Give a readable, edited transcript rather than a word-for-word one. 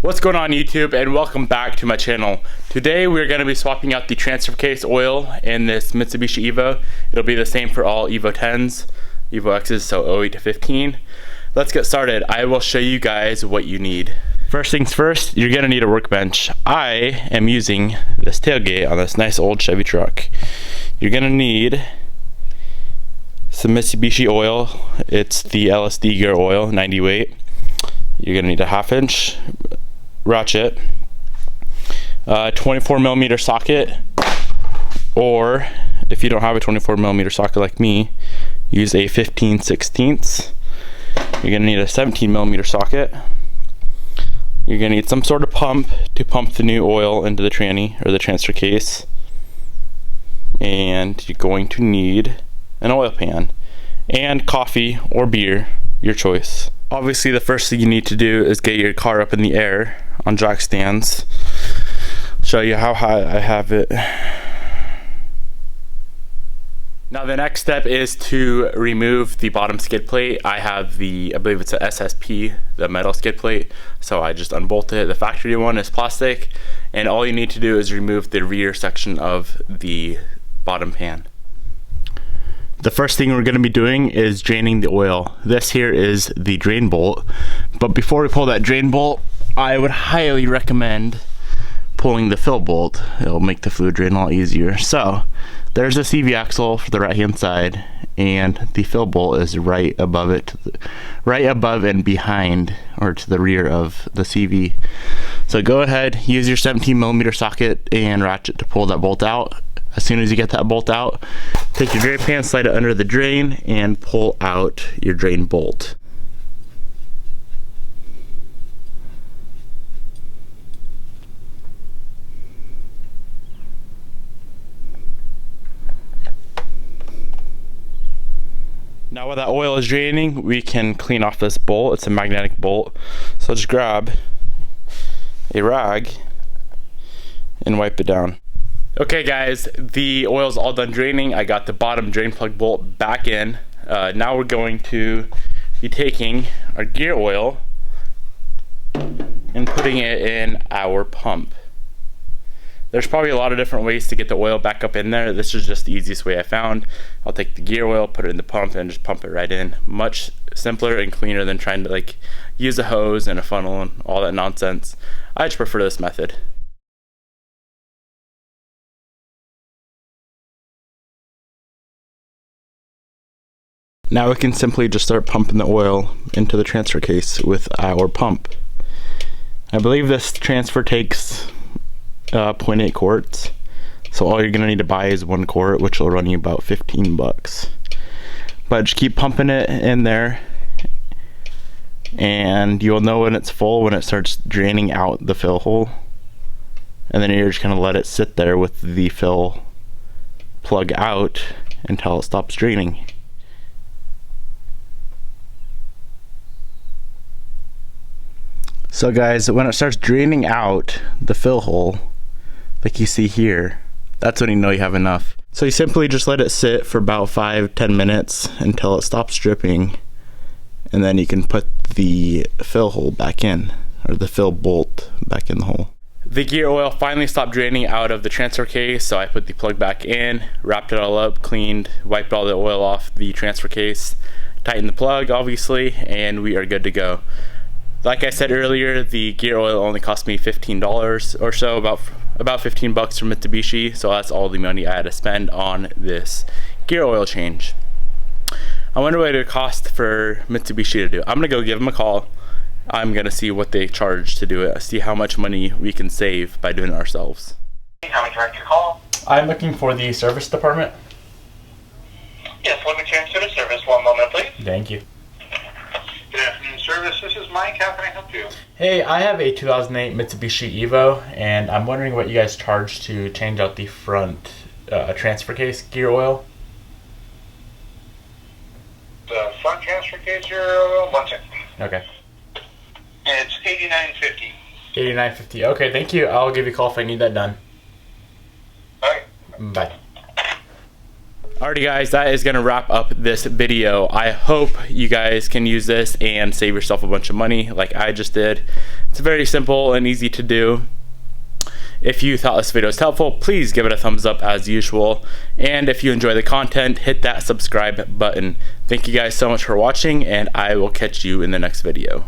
What's going on YouTube, and welcome back to my channel. Today we're going to be swapping out the transfer case oil in this Mitsubishi Evo. It'll be the same for all Evo 10s, Evo X's, so 08 to 15. Let's get started. I will show you guys what you need. First things first, you're going to need a workbench. I am using this tailgate on this nice old Chevy truck. You're going to need some Mitsubishi oil. It's the LSD gear oil, 90 weight. You're going to need a 1/2 inch ratchet, 24 millimeter socket, or if you don't have a 24 millimeter socket like me, use a 15/16. You're going to need a 17 millimeter socket. You're going to need some sort of pump to pump the new oil into the tranny or the transfer case, and you're going to need an oil pan and coffee or beer, your choice. Obviously the first thing you need to do is get your car up in the air on jack stands. Show you how high I have it. Now the next step is to remove the bottom skid plate. I have the, I believe it's a SSP, the metal skid plate, so I just unbolt it. The factory one is plastic, and all you need to do is remove the rear section of the bottom pan. The first thing we're going to be doing is draining the oil. This here is the drain bolt, but before we pull that drain bolt, I would highly recommend pulling the fill bolt. It'll make the fluid drain a lot easier. So there's the CV axle for the right hand side, and the fill bolt is right above it, right above and behind, or to the rear of the CV. So go ahead, use your 17 millimeter socket and ratchet to pull that bolt out. As soon as you get that bolt out, take your drain pan, slide it under the drain, and pull out your drain bolt. Now while that oil is draining, we can clean off this bolt. It's a magnetic bolt. So just grab a rag and wipe it down. Okay guys, the oil's all done draining. I got the bottom drain plug bolt back in. Now we're going to be taking our gear oil and putting it in our pump. There's probably a lot of different ways to get the oil back up in there. This is just the easiest way I found. I'll take the gear oil, put it in the pump, and just pump it right in. Much simpler and cleaner than trying to like use a hose and a funnel and all that nonsense. I just prefer this method. Now we can simply just start pumping the oil into the transfer case with our pump. I believe this transfer takes 0.8 quarts. So all you're gonna need to buy is 1 quart, which will run you about 15 bucks. But just keep pumping it in there, and you'll know when it's full when it starts draining out the fill hole. And then you're just gonna let it sit there with the fill plug out until it stops draining. So guys, when it starts draining out the fill hole, like you see here, that's when you know you have enough. So you simply just let it sit for about 5-10 minutes until it stops dripping, and then you can put the fill hole back in, or the fill bolt back in the hole. The gear oil finally stopped draining out of the transfer case, so I put the plug back in, wrapped it all up, cleaned, wiped all the oil off the transfer case, tightened the plug obviously, and we are good to go. Like I said earlier, the gear oil only cost me $15 or so, about 15 bucks from Mitsubishi, so that's all the money I had to spend on this gear oil change. I wonder what it would cost for Mitsubishi to do. I'm gonna go give them a call. I'm gonna see what they charge to do it, see how much money we can save by doing it ourselves. How may I direct your call? I'm looking for the service department. Yes, let me transfer to service. 1 moment, please. Thank you. Good afternoon, service. This is Mike. How can I help you? Hey, I have a 2008 Mitsubishi Evo, and I'm wondering what you guys charge to change out the front transfer case gear oil. The front transfer case gear oil? 1 second. Okay. It's $89.50. $89.50. Okay, thank you. I'll give you a call if I need that done. All right. Bye. Alrighty guys, that is gonna wrap up this video. I hope you guys can use this and save yourself a bunch of money like I just did. It's very simple and easy to do. If you thought this video was helpful, please give it a thumbs up as usual. And if you enjoy the content, hit that subscribe button. Thank you guys so much for watching, and I will catch you in the next video.